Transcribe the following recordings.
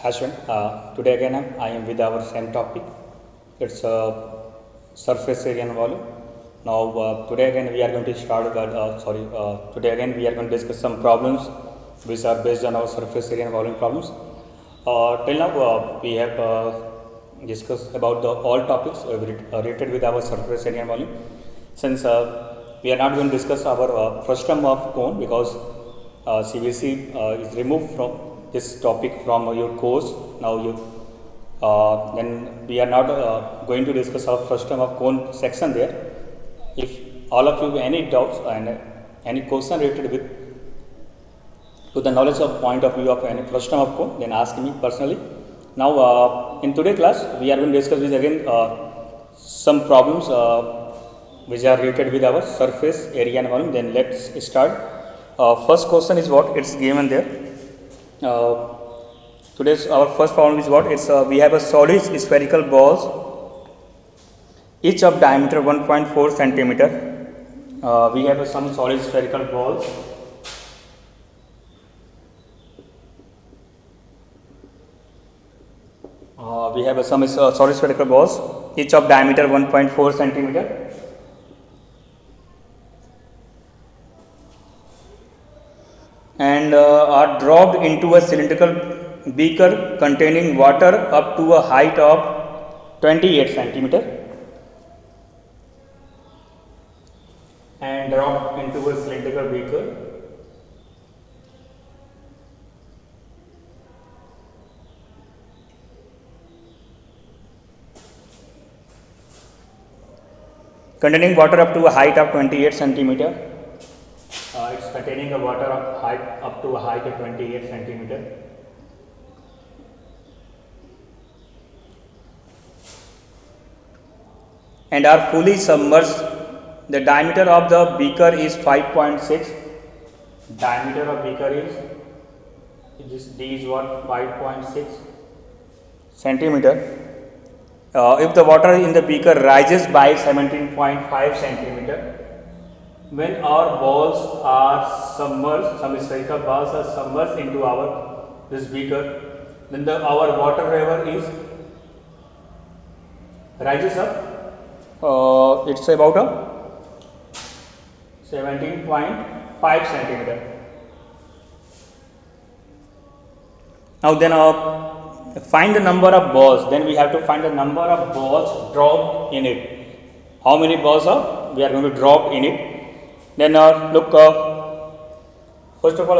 Ashwin, today again I am with our same topic. It's surface area and volume. Now today again we are going to start that. Today again we are going to discuss some problems which are based on our surface area and volume problems. Till now we have discussed about the all topics related with our surface area and volume. Since we are not going to discuss our first term of cone because CBC is removed from this topic from your course. Now you then we are not going to discuss our first term of cone section there. If all of you have any doubts and any question related with to the knowledge of point of view of any first term of cone, then ask me personally. Now in today's class we are going to discuss this again some problems which are related with our surface area and volume. Then let's start. First question is what it's given there. Today's our first problem is what it's we have a solid spherical balls each of diameter 1.4 centimeter. We have some solid spherical balls we have some solid spherical balls each of diameter 1.4 centimeter and are dropped into a cylindrical beaker containing water up to a height of 28 centimeter and dropped into a cylindrical beaker containing water up to a height of 28 centimeter. It's containing a water of height up to a height of 28 centimeter. And are fully submerged. The diameter of the beaker is 5.6. Diameter of beaker is this D is what 5.6 centimeter. If the water in the beaker rises by 17.5 centimeter. When our balls are submerged, some spherical balls are submerged into our this beaker, then our water level is rises up. It's about a 17.5 centimeter. Now then find the number of balls. Then we have to find the number of balls dropped in it. How many balls are we are going to drop in it? Then look, first of all,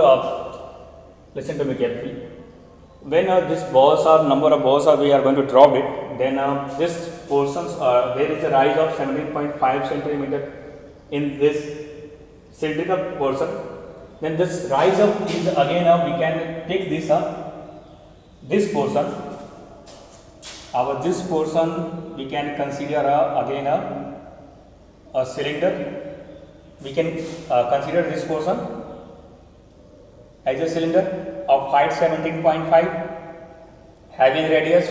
listen to me carefully. When this balls are number of balls are we are going to drop it, then this portions there is a rise of 17.5 centimeter in this cylindrical portion. Then this rise up is again we can take this this portion. This portion we can consider again a cylinder. We can consider this portion as a cylinder of height 17.5 having radius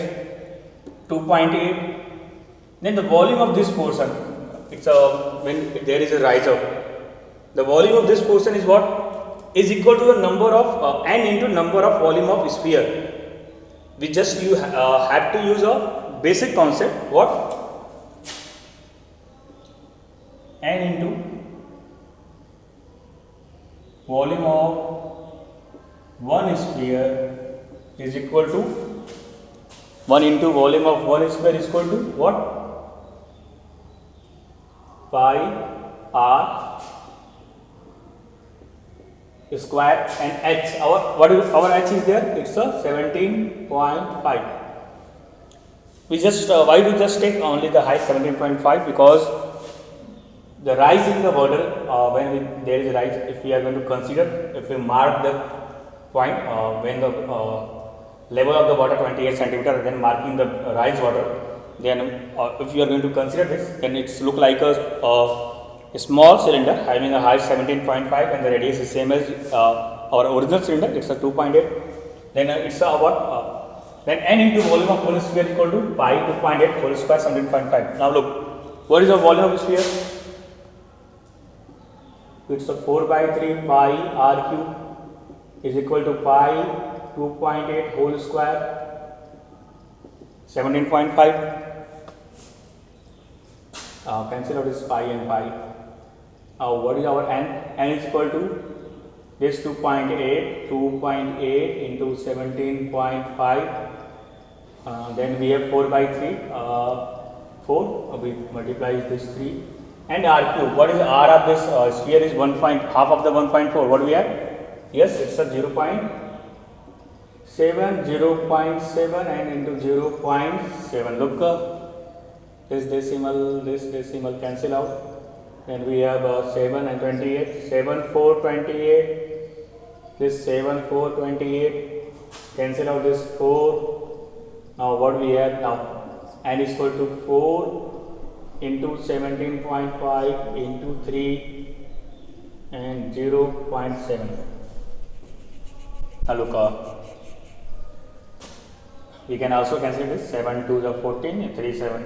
2.8. Then the volume of this portion, it's when there is a rise up, the volume of this portion is what is equal to the number of n into number of volume of sphere. We just you have to use a basic concept, what n into volume of one sphere is equal to 1 into volume of one sphere is equal to what? Pi r square and h. Our h is there? It's a 17.5. We just why we just take only the height 17.5 because the rise in the water when there is a rise, if we are going to consider, if we mark the point when the level of the water 28 centimeter, then marking the rise water, then if you are going to consider this, then it's look like a small cylinder having a height 17.5 and the radius is same as our original cylinder, it's a 2.8. Then it's what then n into volume of one sphere equal to pi 2.8 whole square 17.5. Now look, what is the volume of sphere? It's a 4 by 3 pi r cube is equal to pi 2.8 whole square 17.5. Cancel out this pi and pi. What is our n? N is equal to this 2.8 into 17.5. Then we have 4 by 3. 4. We multiply this 3. And r cube. What is r of this sphere? Is half of the 1.4. What do we have? Yes, it's a 0.7, and into 0.7. Look, this decimal cancel out. Then we have 7 and 28. 7, 4, 28. This 7, 4, 28. Cancel out this 4. Now what we have now? N is equal to 4 into 17.5 into 3 and 0.7. Now look, we can also cancel this 7 to the 14 and 3 7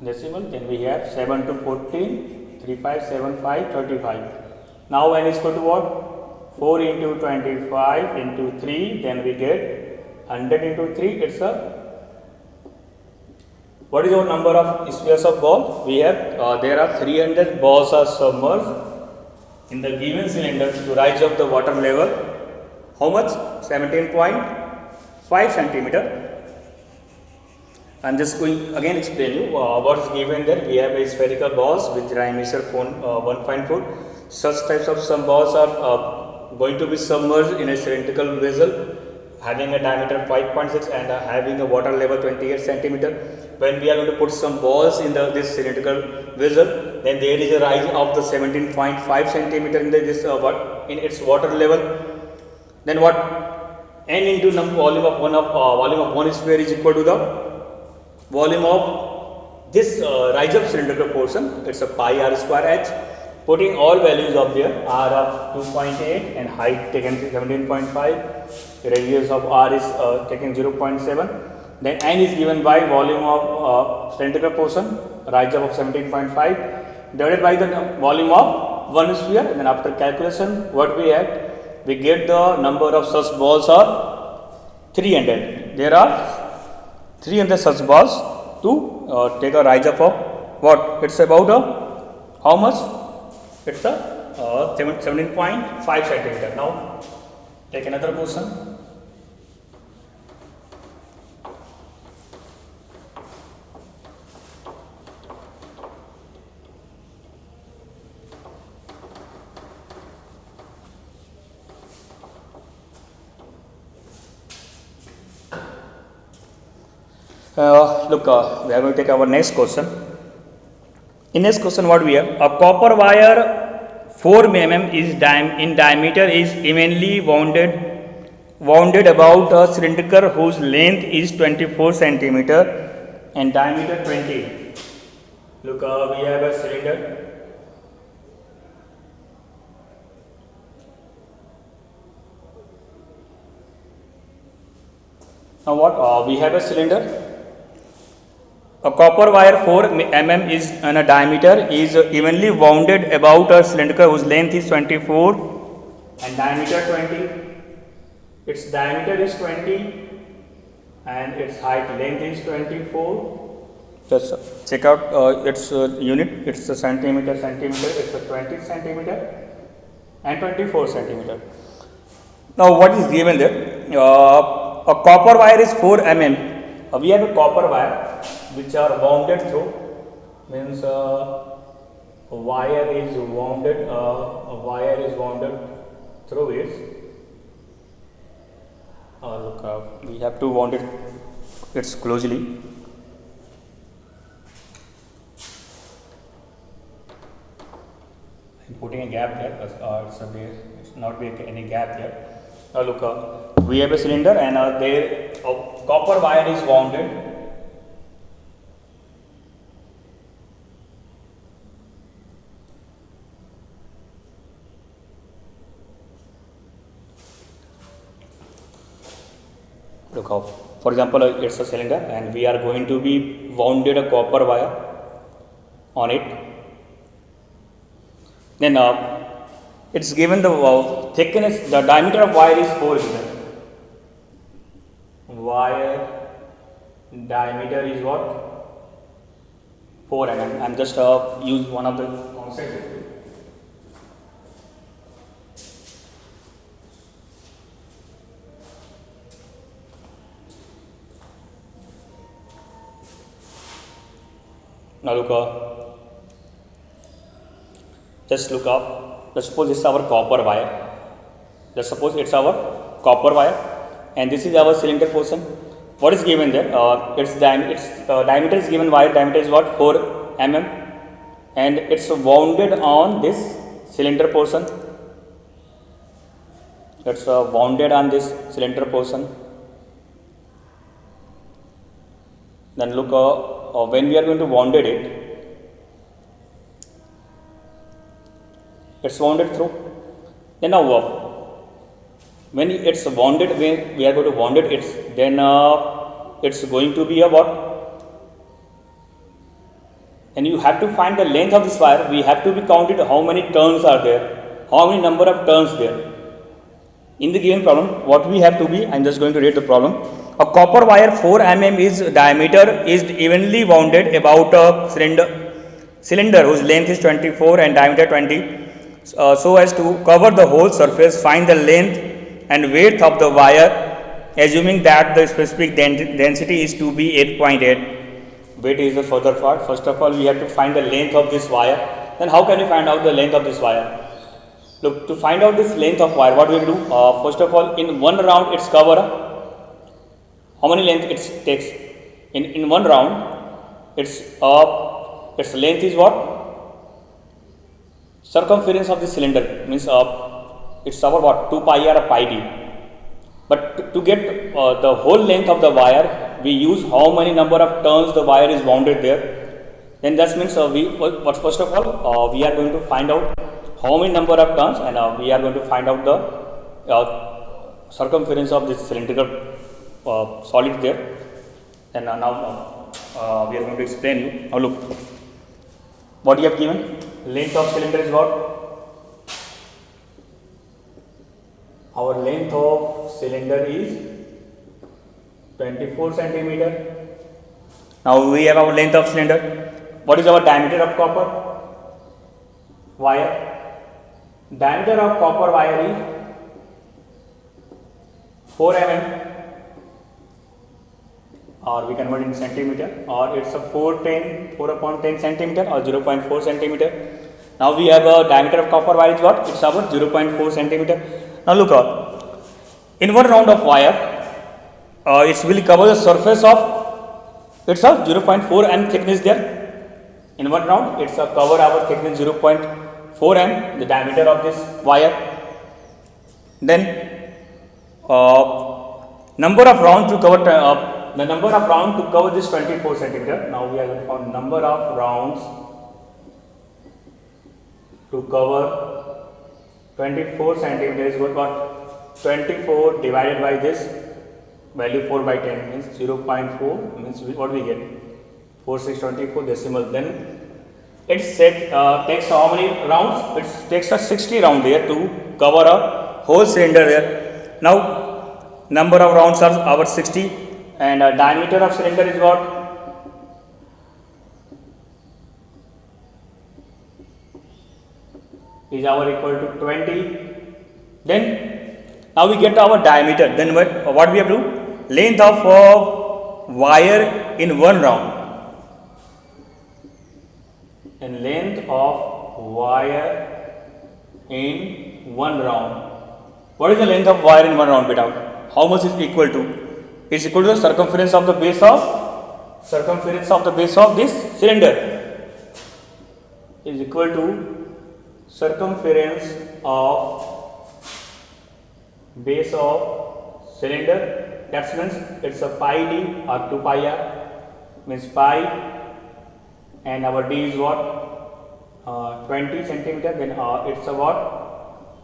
decimal. Then we have 7 to 14 3 5 7 5 35. Now n is equal to what? 4 into 25 into 3. Then we get 100 into 3. It's a what is our number of spheres of ball? We have there are 300 balls are submerged in the given cylinder to rise up the water level. How much? 17.5 centimeter. I am just going again explain you what is given there. We have a spherical balls with diameter 1.4. Such types of some balls are going to be submerged in a cylindrical vessel having a diameter 5.6 and having a water level 28 centimeter. When we are going to put some balls in this cylindrical vessel, then there is a rise of the 17.5 centimeter in this in its water level. Then what? N into volume of one sphere is equal to the volume of this rise up cylindrical portion. It's a pi r square h. Putting all values of there, r of 2.8 and height taken 17.5. Radius of r is taken 0.7. Then n is given by volume of cylindrical portion, rise up of 17.5 divided by the volume of one sphere. Then after calculation, what we have? We get the number of such balls are 300. There are 300 such balls to take a rise up of what? It's about how much? It's a 17.5 centimeter. Now take another question. Look, we are going to take our next question. In next question, what we have? A copper wire 4 mm is in diameter is evenly wounded about a cylindrical whose length is 24 centimeter and diameter 20. Look, we have a cylinder. Now what? We have a cylinder. A copper wire 4 mm is in a diameter is evenly wounded about a cylindrical whose length is 24 and diameter 20. Its diameter is 20 and its height length is 24. Just check out its unit. It's a centimeter. It's a 20 centimeter and 24 centimeter. Now what is given there? A copper wire is 4 mm. We have a copper wire which are wounded through, means wire is wounded through it. Look, we have to wound it closely. I'm putting a gap there because it's not be any gap there. Now look, we have a cylinder and there copper wire is wounded. Look how, for example, it's a cylinder and we are going to be wounded a copper wire on it. Then it's given the thickness, the diameter of wire is 4 given. Wire diameter is what? 4 mm. I'm just use one of the concepts. Now look just look up. Let's suppose it's our copper wire. Let's suppose it's our copper wire, and this is our cylinder portion. What is given there? Its diameter is given. Wire diameter is what? 4 mm, and it's wounded on this cylinder portion. It's wounded on this cylinder portion. Then look, when we are going to wounded it, it's wounded through. Then now when it's wounded, when we are going to wound it, then it's going to be a what? And you have to find the length of this wire. We have to be counted how many turns are there, how many number of turns there. In the given problem, what we have to be, I'm just going to read the problem. A copper wire 4 mm is diameter is evenly wounded about a cylinder whose length is 24 and diameter 20, so as to cover the whole surface. Find the length and width of the wire, assuming that the specific density is to be 8.8. Weight is the further part. First of all, we have to find the length of this wire. Then how can we find out the length of this wire? Look, to find out this length of wire, what we will do? First of all, in one round, it's cover. How many length it takes? In one round, its length is what? Circumference of the cylinder, means it's our what? 2 pi r pi d. But to get the whole length of the wire, we use how many number of turns the wire is wounded there. Then that means first of all, we are going to find out how many number of turns, and we are going to find out the circumference of this cylindrical solid there. And now we are going to explain you. Now look, what you have given, length of cylinder is what? Our length of cylinder is 24 centimeter. Now we have our length of cylinder. What is our diameter of copper wire? Diameter of copper wire is 4 mm, or we convert in centimeter, or it's a 4.10 centimeter or 0.4 centimeter. Now we have a diameter of copper wire is what? It's about 0.4 centimeter. Now look, in one round of wire, it will cover the surface of, it's a 0.4 m thickness there. In one round, it's a cover our thickness 0.4 m, the diameter of this wire. Then number of rounds to cover the number of rounds to cover this 24 centimeter. Now we are going to count number of rounds to cover 24 centimeter is what? 24 divided by this value 4 by 10 means 0.4 means what we get? 4624 decimal. Then it takes how many rounds? It takes a 60 round there to cover a whole cylinder there. Now number of rounds are our 60, and diameter of cylinder is what? Is our equal to 20. Then now we get our diameter. Then what we have to do? Length of wire in one round. And length of wire in one round. What is the length of wire in one round, beta? How much is equal to? It's equal to the circumference of the base of this cylinder is equal to circumference of base of cylinder. That means it's a pi d or 2 pi r, means pi, and our d is what? 20 centimeter. Then it's a what?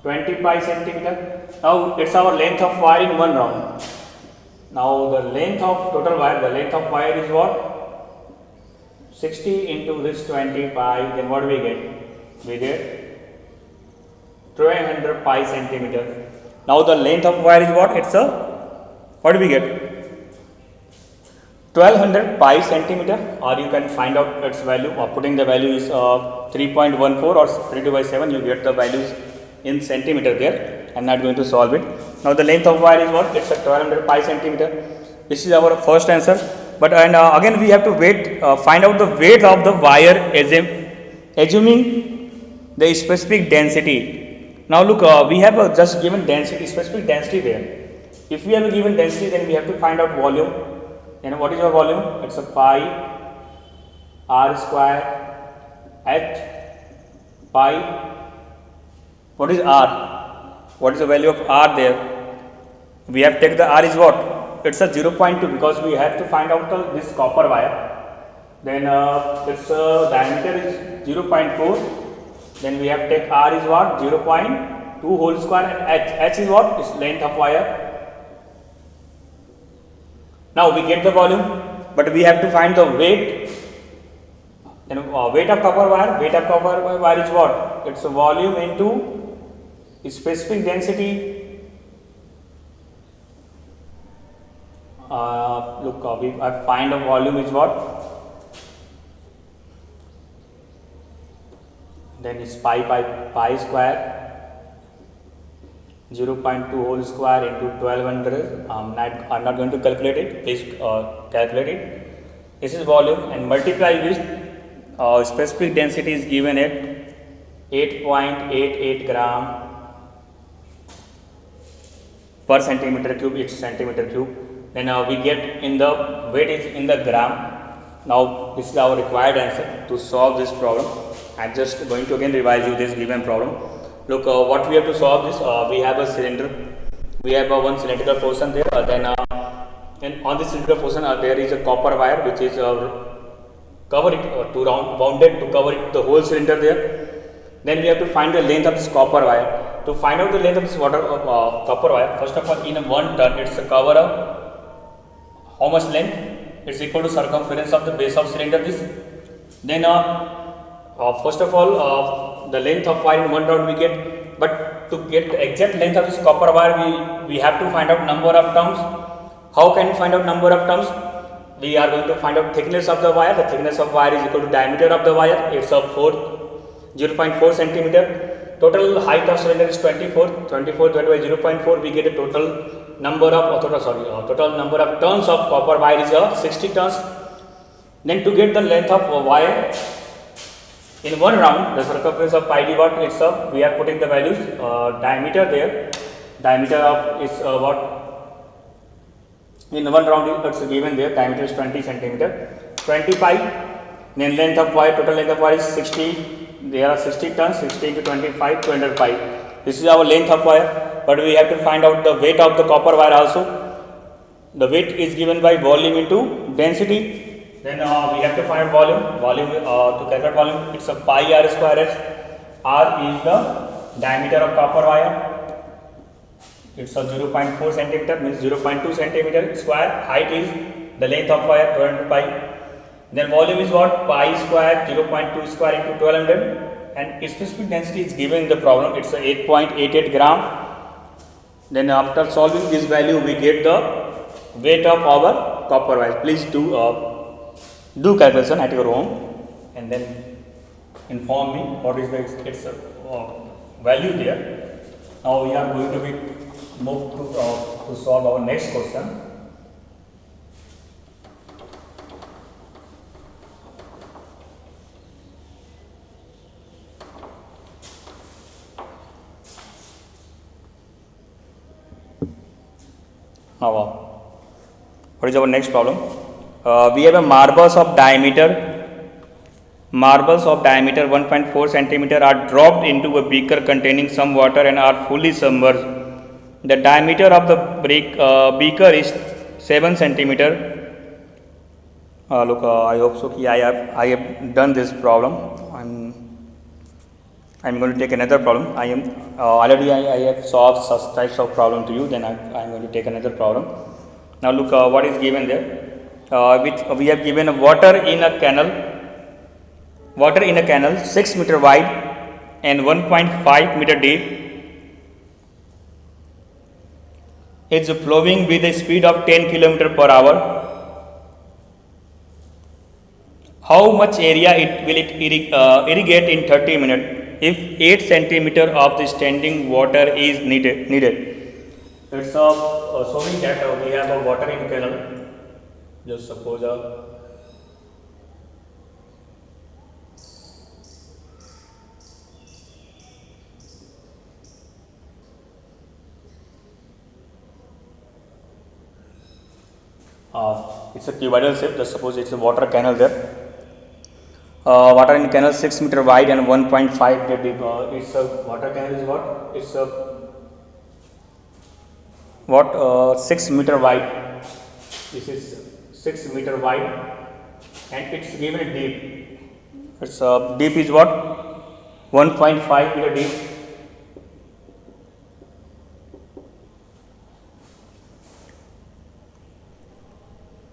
20 pi centimeter. Now it's our length of wire in one round. Now the length of total wire, the length of wire is what? 60 into this 20 pi. Then what we get? We get 1200 pi centimeter. Now the length of wire is what? It's a, what do we get? 1200 pi centimeter, or you can find out its value, or putting the value is 3.14 or 32/7, you get the values in centimeter there. I'm not going to solve it. Now the length of wire is what? It's a 1200 pi centimeter. This is our first answer. But again we have to find out the weight of the wire assuming the specific density. Now look, we have just given density, specific density there. If we have a given density, then we have to find out volume. And what is your volume? It's a pi r square h pi. What is r? What is the value of r there? We have taken the r is what? It's a 0.2, because we have to find out this copper wire. Then its diameter is 0.4. Then we have take r is what? 0.2 whole square, and h is what? Is length of wire. Now we get the volume, but we have to find the weight. Weight of copper wire. Weight of copper wire is what? It's a volume into specific density. Look, I find a volume is what? Then it's pi square, 0.2 whole square into 1200. I'm not going to calculate it. Please calculate it. This is volume, and multiply with specific density is given at 8.88 gram per centimeter cube. It's centimeter cube. Then we get in the weight is in the gram. Now this is our required answer to solve this problem. I'm just going to again revise you this given problem. Look, what we have to solve this. We have a cylinder. We have one cylindrical portion there. Then and on this cylindrical portion there is a copper wire which is cover it wounded to cover it the whole cylinder there. Then we have to find the length of this copper wire. To find out the length of this copper wire, first of all, in a 1 turn, it's a cover of how much length? It's equal to circumference of the base of cylinder. This. Then first of all, the length of wire in 1 round we get, but to get the exact length of this copper wire, we have to find out number of turns. How can we find out number of turns? We are going to find out thickness of the wire. The thickness of wire is equal to diameter of the wire. It's of 0.4 centimeter. Total height of cylinder is 24 divided by 0.4. We get a total number of total number of turns of copper wire is 60 turns. Then to get the length of wire in 1 round, the circumference of pi d what? It's we are putting the values. Diameter there. Diameter of is what? In 1 round it's given there. Diameter is 20 centimeter. 20 pi. Then length of wire. Total length of wire is 60. There are 60 turns. 60 into 25, 200 pi. This is our length of wire. But we have to find out the weight of the copper wire also. The weight is given by volume into density. Then we have to find volume. Volume to calculate volume, it's a pi r square h. R is the diameter of copper wire. It's a 0.4 centimeter, means 0.2 centimeter square. Height is the length of wire, 200 pi. Then volume is what? Pi square, 0.2 square into 1200. And specific density is given in the problem. It's a 8.88 gram. Then after solving this value, we get the weight of our copper wire. Please do calculation at your home and then inform me what is the its value there. Now we are going to be moved to solve our next question. Now what is our next problem? We have a marbles of diameter 1.4 centimeter are dropped into a beaker containing some water and are fully submerged. The diameter of the beaker is 7 centimeter. Look, I hope so. I have done this problem. I'm going to take another problem. I have solved such types of problem to you. Then I'm going to take another problem. Now look, what is given there? We have given water in a canal 6 meter wide and 1.5 meter deep is flowing with a speed of 10 km per hour, how much area irrigate in 30 minutes if 8 centimeter of the standing water is needed? It's showing that we have a water in canal. Just suppose it's a cuboidal shape. Just suppose it's a water canal there. Water in canal 6 meter wide and 1.5 deep. It's a water canal is what? It's a 6 meter wide. This is 6 meter wide and it's given deep. It's deep is what? 1.5 meter deep.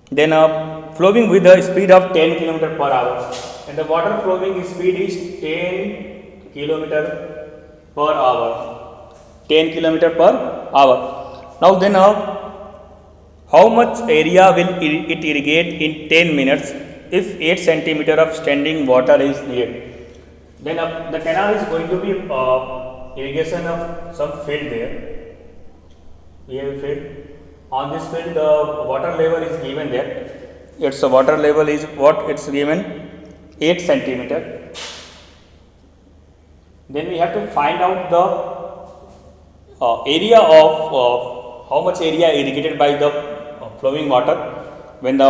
Then flowing with the speed of 10 km per hour, and the water flowing speed is 10 km per hour. 10 km per hour. Now then how much area will it irrigate in 10 minutes if 8 centimeter of standing water is needed? Then the canal is going to be irrigation of some field there. We have a field. On this field the water level is given there. Its water level is what? It's given 8 centimeter. Then we have to find out the area of how much area irrigated by the flowing water. When the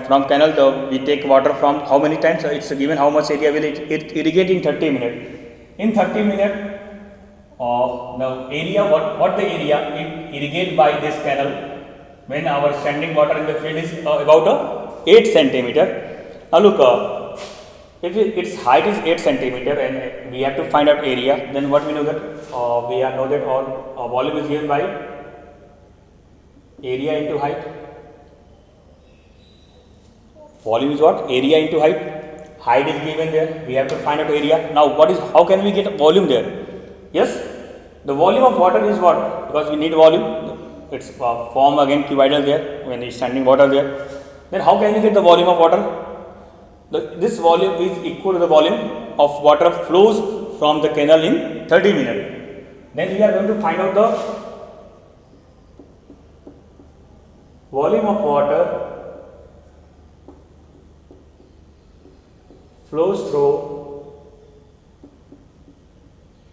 from canal we take water from how many times? It's given how much area will it irrigate in 30 minutes. In 30 minutes the area what the area it irrigate by this canal when our standing water in the field is about 8 centimeter. Now look, if its height is 8 centimeter and we have to find out area, then what we know that we know that our volume is given by area into height. Volume is what? Area into height. Height is given there. We have to find out area. Now how can we get volume there? Yes, the volume of water is what? Because we need volume. It's form again cuboidal there when is standing water there. Then how can we get the volume of water? This volume is equal to the volume of water flows from the canal in 30 minutes. Then we are going to find out the volume of water flows through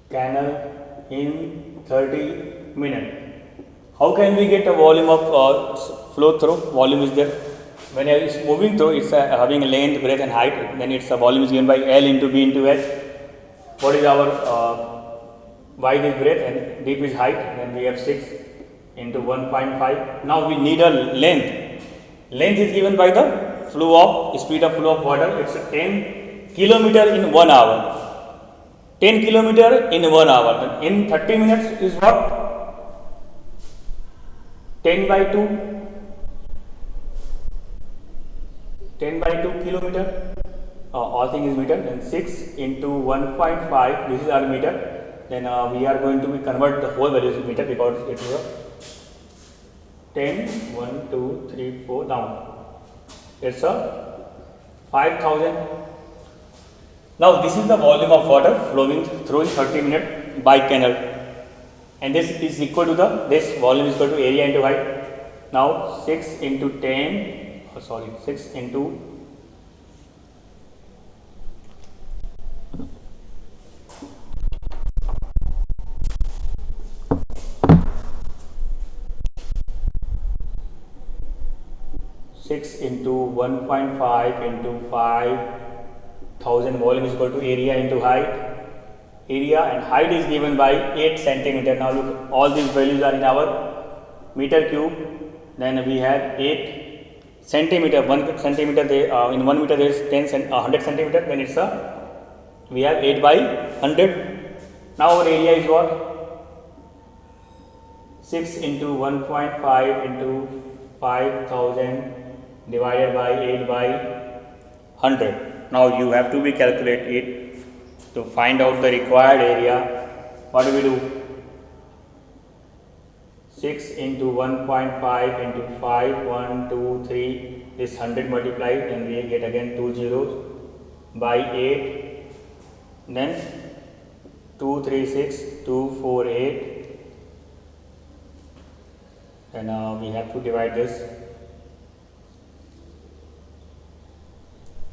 canal in 30 minutes. How can we get a volume of flow through? Volume is there. When it is moving through, it's having a length, breadth and height. Then its volume is given by L into B into H. What is our wide is breadth and deep is height? Then we have 6 into 1.5. Now we need a length. Length is given by the speed of flow of water. It's 10 kilometer in 1 hour. 10 kilometer in 1 hour. Then in 30 minutes is what? 10 by 2 kilometer. All thing is meter. Then 6 into 1.5. This is our meter. Then we are going to convert the whole values to meter because it is a 10, 1, 2, 3, 4 down. It's a 5,000. Now this is the volume of water flowing through in 30 minutes by canal. And this is equal to this volume is equal to area into height. Now 6 into 10, 6 into 6 into 1.5 into 5,000 volume is equal to area into height. Area and height is given by 8 centimeter. Now look, all these values are in our meter cube. Then we have 8 centimeter. 1 centimeter in 1 meter there is 100 centimeter. Then it's we have 8 by 100. Now our area is what? 6 into 1.5 into 5,000 divided by 8 by 100. Now you have to be calculate it. To find out the required area, what do we do? 6 into 1.5 into 5, 1, 2, 3, this 100 multiplied, and we get again 2 zeros by 8, then 2, 3, 6, 2, 4, 8, and we have to divide this.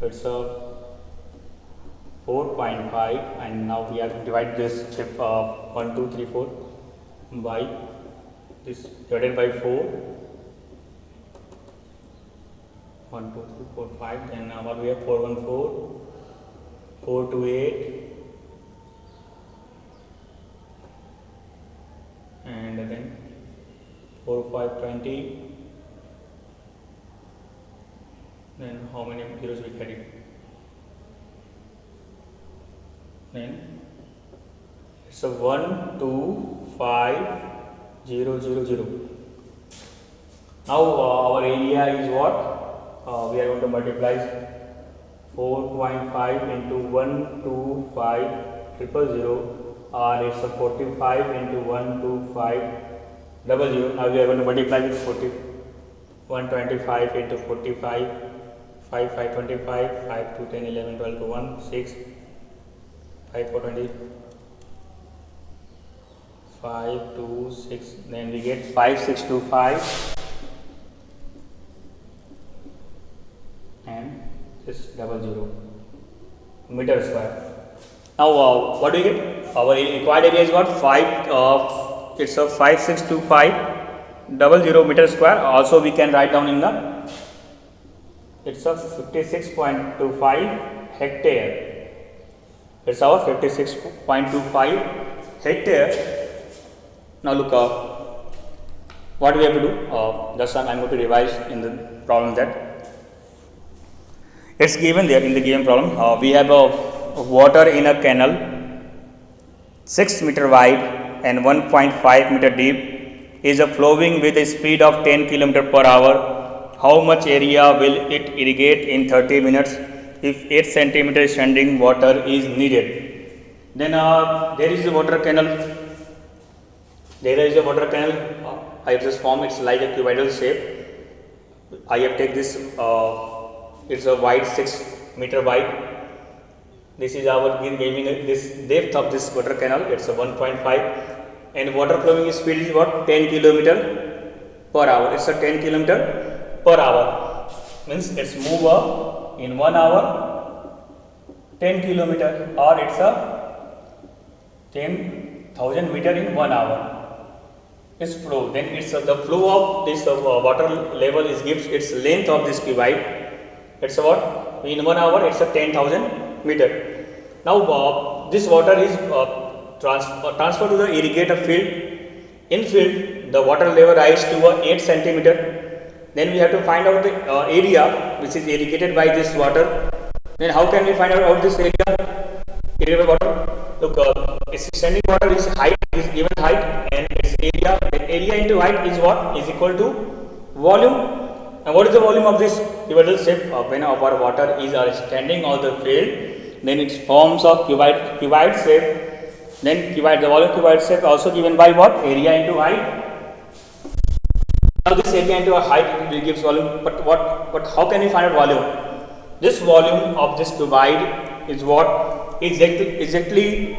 It's a 4.5, and now we have to divide this 1, 2, 3, 4 by this divided by 4, 1, 2, 3, 4, 5, and what we have 4, 1, 4, 4, 2, 8, and then 4, 5, 20, then how many zeros we carry? Then it's a 1, 2, 5, 0, 0, 0. Now our area is what? We are going to multiply 4.5 into 1, 2, 5, 0, or it's a 45 into 1, 2, 5, 00. Now we are going to multiply with 125 into 45, 5, 5, 25, 5 to 10, 11, 12 to 1, 6, 5, 4, 20, 5, 2, 6, then we get 5, 6, 2, 5, and this 00 meter square. Now what do we get? Our required area is what? 5, it's a 5625 00 meter square. Also we can write down in the, it's a 56.25 hectare. It's our 56.25 hectare. Now look, what we have to do, just I am going to revise in the problem that it's given there in the given problem. We have a water in a canal 6 meter wide and 1.5 meter deep is flowing with a speed of 10 km per hour. How much area will it irrigate in 30 minutes if 8 centimeter standing water is needed? Then there is a water canal. There is a water canal. I have just formed, it's like a cuboidal shape. I have take this, it's a wide 6 meter wide. This is our giving this depth of this water canal, it's a 1.5, and water flowing speed is what? 10 km per hour. It's a 10 km per hour. Means it's move in 1 hour 10 km, or it's a 10,000 meter in 1 hour. Its flow, then it's the flow of this water level is gives its length of this cuboid. It's what? In 1 hour it's a 10,000 meter. Now this water is transferred to the irrigator field. In field the water level rise to 8 centimeter. Then we have to find out the area which is irrigated by this water. Then how can we find out this area irrigated by water? Look, its standing water is height, is given height, and its area, then area into height is what? Is equal to volume. And what is the volume of this cuboidal shape? When our water is standing on the field, then it forms a cuboid shape. Then the volume cuboid shape also given by what? Area into height. Now this area into a height will gives volume, but how can we find out volume? This volume of this cuboid is what? Exactly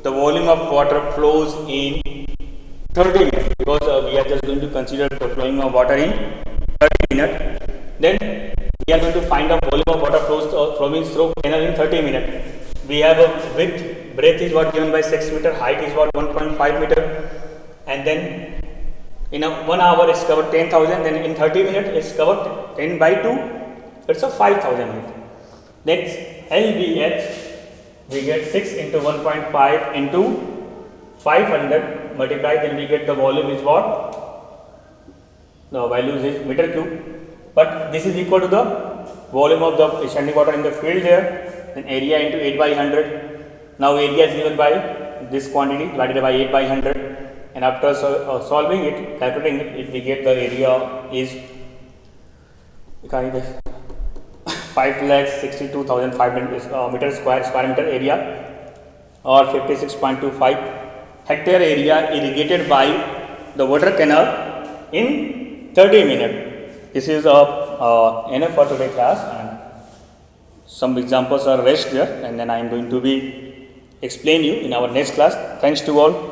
the volume of water flows in 30 minutes, because we are just going to consider the flowing of water in 30 minutes. Then we are going to find the volume of water flowing through canal in 30 minutes. We have a width, breadth is what given by 6 meter, height is what 1.5 meter, and then in 1 hour it's covered 10,000, then in 30 minutes it's covered 10 by 2, it's a 5,000 meter. That's LBH. We get 6 into 1.5 into 500 multiplied, then we get the volume is what? The value is meter cube, but this is equal to the volume of the standing water in the field there, then area into 8 by 100. Now area is given by this quantity divided by 8 by 100, and after solving it, calculating it, if we get the area is 5,62,500 meter square meter area, or 56.25 hectare area irrigated by the water canal in 30 minutes. This is enough for today's class, and some examples are raised there, and then I am going to be explain you in our next class. Thanks to all.